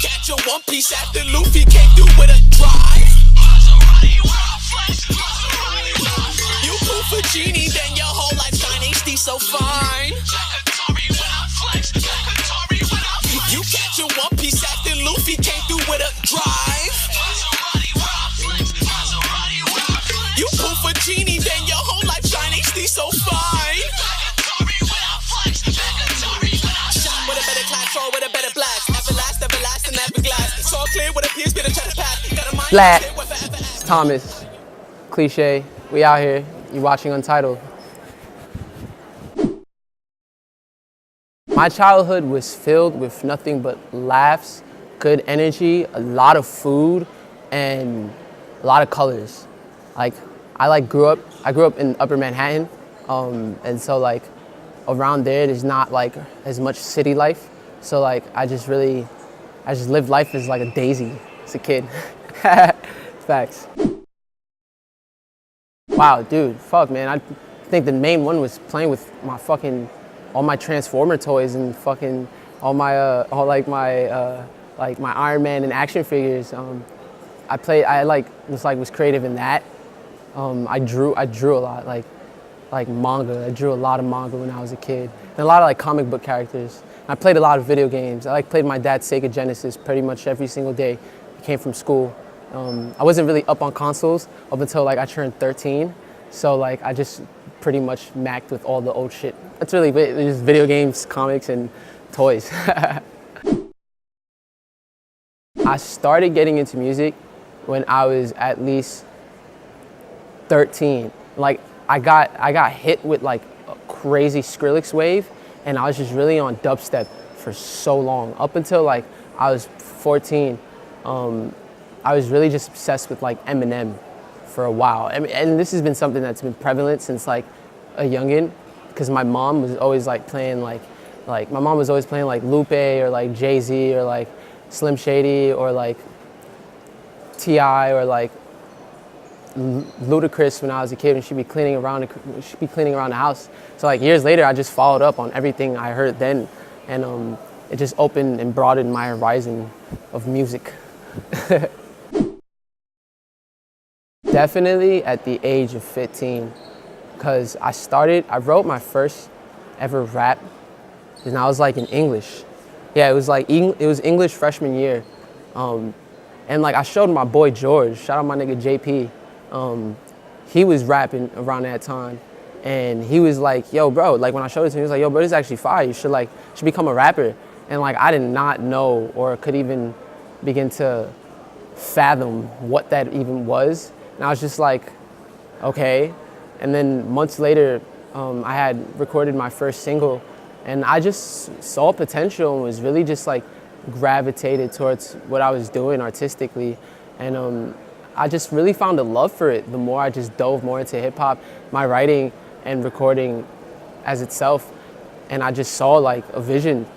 catch a one piece after Luffy came through with a drive. You proof a genie, then your whole life shine HD so fine. You catch a one piece after Luffy came through with a drive. You proof a genie, then your whole life shine HD so fine. Shot with a better class, or with a better blast. Everlasting, everglass. It's all clear with a pierce, bit of try to pass. Got a mind Black. to stay with forever. It's Thomas, Cliche. We out here. You watching Untitled. My childhood was filled with nothing but laughs, good energy, a lot of food, and a lot of colors. I grew up in Upper Manhattan, and so like around there's not like as much city life. So like I just lived life as like a daisy as a kid. Facts. Wow, dude, fuck, man. I think the main one was playing with all my Transformer toys and fucking all my Iron Man and action figures. Was creative in that. I drew a lot, like manga. I drew a lot of manga when I was a kid, and a lot of like comic book characters. I played a lot of video games. I played my dad's Sega Genesis pretty much every single day. I came from school. I wasn't really up on consoles up until like I turned 13. So like I just pretty much macked with all the old shit. That's really it. Just video games, comics, and toys. I started getting into music when I was at least 13. Like I got hit with like a crazy Skrillex wave, and I was just really on dubstep for so long. Up until like I was 14, I was really just obsessed with like Eminem for a while. And this has been something that's been prevalent since like a youngin', because my mom was always like playing like Lupe or like Jay-Z or like Slim Shady or like T.I. or like Ludacris when I was a kid, and she'd be cleaning around the house. So like years later, I just followed up on everything I heard then, and it just opened and broadened my horizon of music. Definitely at the age of 15, because I wrote my first ever rap, and I was like in English. Yeah, it was English freshman year. And like I showed my boy George, shout out my nigga JP. He was rapping around that time, and he was like, yo bro, like when I showed it to him, he was like, yo bro, this is actually fire, you should become a rapper. And like I did not know or could even begin to fathom what that even was. And I was just like, okay. And then months later, I had recorded my first single, and I just saw potential and was really just like gravitated towards what I was doing artistically. And I just really found a love for it the more I just dove more into hip hop, my writing and recording as itself. And I just saw like a vision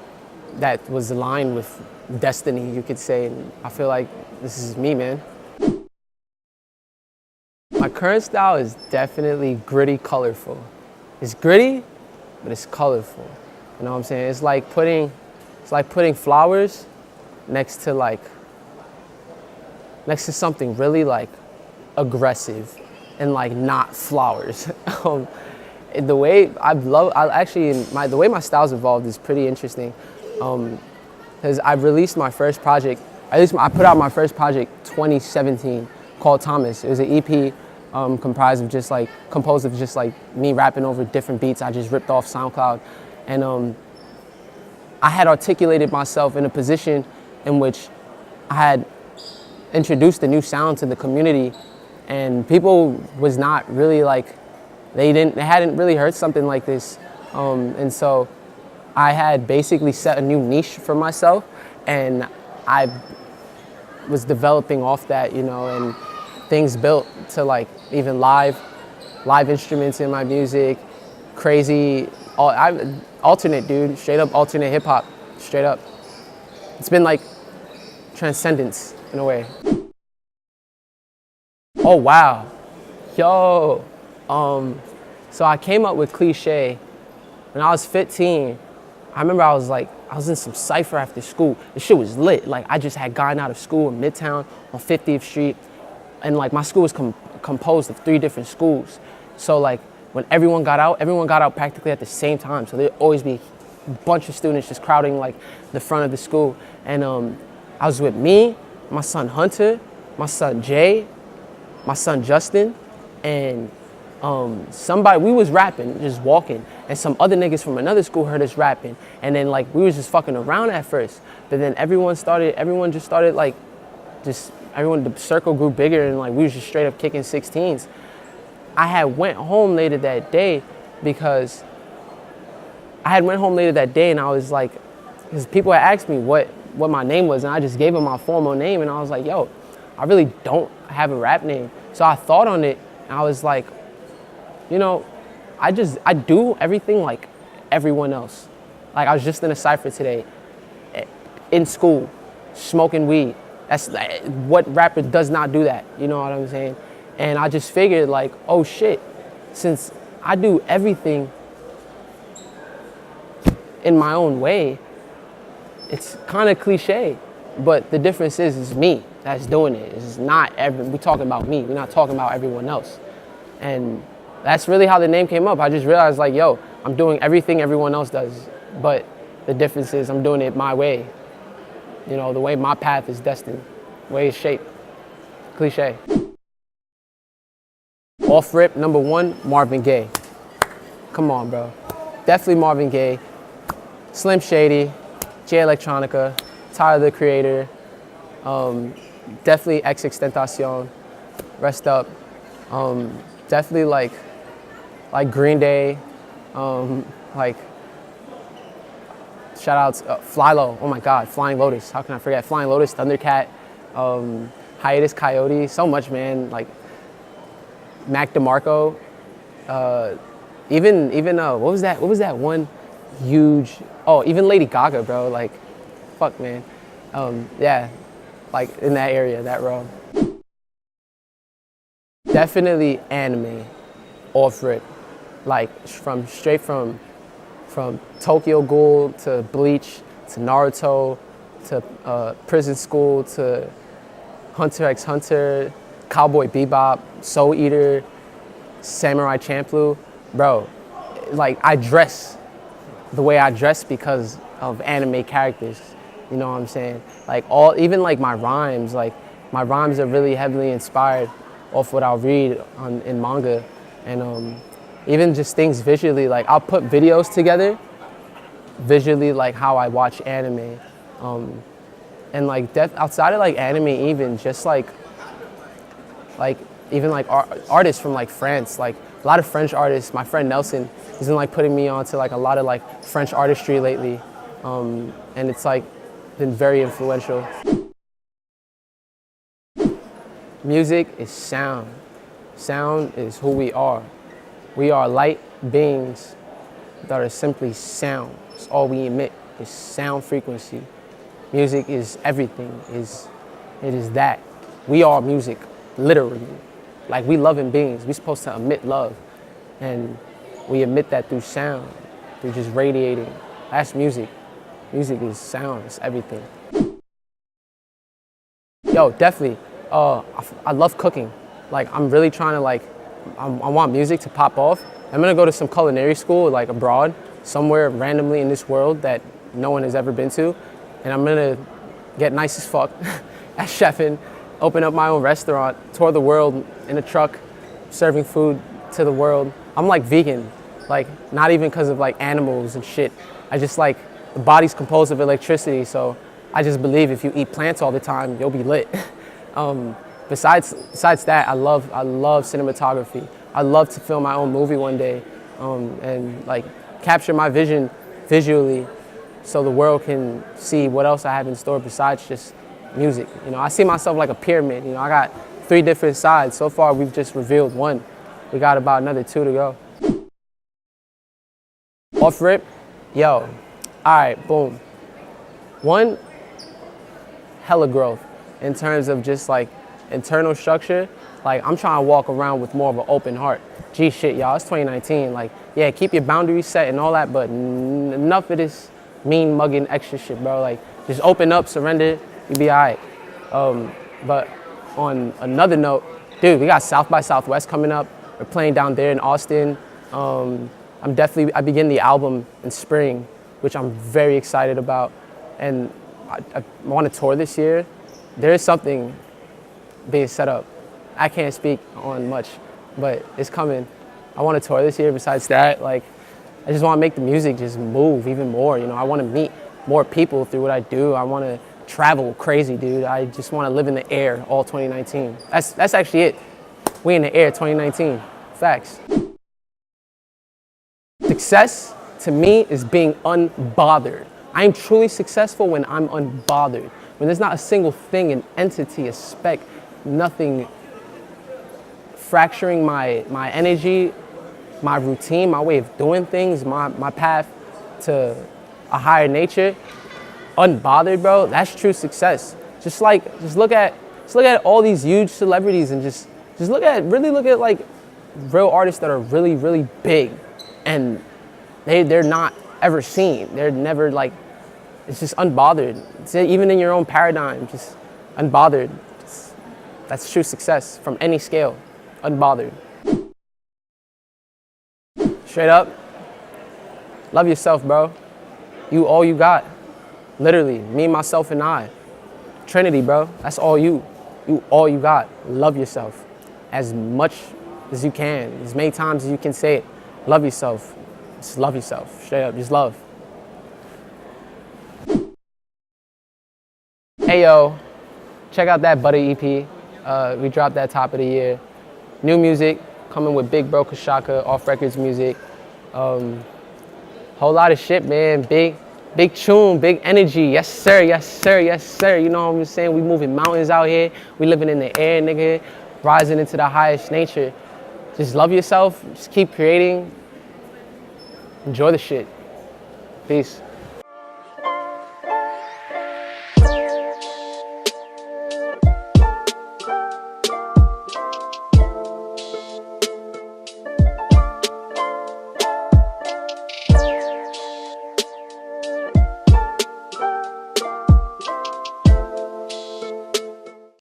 that was aligned with destiny, you could say. And I feel like this is me, man. My current style is definitely gritty, colorful. It's gritty, but it's colorful. You know what I'm saying? It's like putting flowers next to something really like aggressive and like not flowers. The way the way my style's evolved is pretty interesting. Because I released my first project, I put out my first project 2017 called Thomas. It was an EP composed of just like me rapping over different beats I just ripped off SoundCloud. And I had articulated myself in a position in which I had introduced a new sound to the community, and people was not really like, they hadn't really heard something like this. And so I had basically set a new niche for myself, and I was developing off that, you know, and things built to like even live instruments in my music, crazy, alternate, dude, straight up alternate hip hop, straight up. It's been like transcendence in a way. Oh wow, yo. So I came up with Cliche when I was 15. I remember I was like I was in some cypher after school. The shit was lit. Like, I just had gotten out of school in Midtown on 50th Street. And like, my school was composed of 3 different schools. So like, when everyone got out practically at the same time. So there'd always be a bunch of students just crowding like the front of the school. And I was with me, my son Hunter, my son Jay, my son Justin, and somebody, we was rapping, just walking, and some other niggas from another school heard us rapping, and then like we was just fucking around at first, but then everyone just started like, the circle grew bigger, and like we was just straight up kicking 16s. I had went home later that day and I was like, because people had asked me what my name was, and I just gave them my formal name, and I was like, yo, I really don't have a rap name. So I thought on it, and I was like, you know, I do everything like everyone else. Like, I was just in a cypher today, in school, smoking weed. That's like, what rapper does not do that, you know what I'm saying? And I just figured like, oh shit, since I do everything in my own way, it's kind of cliche, but the difference is it's me that's doing it. It's not we're talking about me. We're not talking about everyone else. And that's really how the name came up. I just realized like, yo, I'm doing everything everyone else does, but the difference is I'm doing it my way. You know, the way my path is destined, the way it's shaped. Cliche. Off rip, number 1, Marvin Gaye. Come on, bro. Definitely Marvin Gaye. Slim Shady, Jay Electronica, Tyler the Creator, definitely XXXTentacion, Rest Up. Definitely like Green Day, like shout outs, Fly Low, oh my God, Flying Lotus, how can I forget? Flying Lotus, Thundercat, Hiatus Coyote, so much, man, like Mac DeMarco, even what was that one huge, even Lady Gaga, bro, like, fuck, man. Yeah, like in that area, that row. Definitely anime, off rip, like straight from Tokyo Ghoul to Bleach to Naruto to Prison School to Hunter x Hunter, Cowboy Bebop, Soul Eater, Samurai Champloo, bro. Like, I dress the way I dress because of anime characters. You know what I'm saying? Like, even like my rhymes are really heavily inspired off what I'll read in manga, and even just things visually. Like, I'll put videos together visually, like how I watch anime, and like outside of like anime, even just like even like artists from like France, like a lot of French artists. My friend Nelson has been like putting me on to like a lot of like French artistry lately, and it's like been very influential. Music is sound. Sound is who we are. We are light beings that are simply sound. It's all we emit is sound frequency. Music is everything. It is that. We are music, literally. Like, we loving beings. We're supposed to emit love. And we emit that through sound, through just radiating. That's music. Music is sound, it's everything. Yo, definitely. I love cooking. Like, I'm really trying to like, I want music to pop off. I'm gonna go to some culinary school, like abroad, somewhere randomly in this world that no one has ever been to. And I'm gonna get nice as fuck at chefing, open up my own restaurant, tour the world in a truck, serving food to the world. I'm like vegan, like not even because of like animals and shit. I just like, the body's composed of electricity, so I just believe if you eat plants all the time, you'll be lit. Besides that, I love cinematography. I love to film my own movie one day, and like capture my vision visually, so the world can see what else I have in store besides just music. You know, I see myself like a pyramid. You know, I got 3 different sides. So far, we've just revealed 1. We got about another 2 to go. Off rip, yo. All right, boom. 1, hella growth in terms of just like internal structure. Like, I'm trying to walk around with more of an open heart. Gee, shit, y'all, it's 2019. Like, yeah, keep your boundaries set and all that, but enough of this mean mugging extra shit, bro. Like, just open up, surrender, you be all right. But on another note, dude, we got South by Southwest coming up. We're playing down there in Austin. I begin the album in spring, which I'm very excited about. And I want to tour this year. There is something being set up. I can't speak on much, but it's coming. I want to tour this year. Besides that, like, I just want to make the music just move even more. You know, I want to meet more people through what I do. I want to travel crazy, dude. I just want to live in the air all 2019. That's actually it. We in the air 2019. Facts. Success to me is being unbothered. I am truly successful when I'm unbothered. When there's not a single thing, an entity, a speck, nothing fracturing my energy, my routine, my way of doing things, my path to a higher nature, unbothered, bro. That's true success. Just look at all these huge celebrities and just look at like real artists that are really, really big, and they're not ever seen. They're never like, it's just unbothered. It's even in your own paradigm, just unbothered. That's true success from any scale, unbothered. Straight up, love yourself, bro. You all you got. Literally, me, myself, and I. Trinity, bro. That's all you. You all you got. Love yourself as much as you can, as many times as you can say it. Love yourself. Just love yourself. Straight up, just love. Hey yo, check out that Butter EP. We dropped that top of the year. New music coming with Big Bro Kashaka, off records music. Whole lot of shit, man. Big tune, big energy. Yes sir, yes sir, yes sir. You know what I'm saying? We moving mountains out here. We living in the air, nigga. Rising into the highest nature. Just love yourself. Just keep creating. Enjoy the shit. Peace.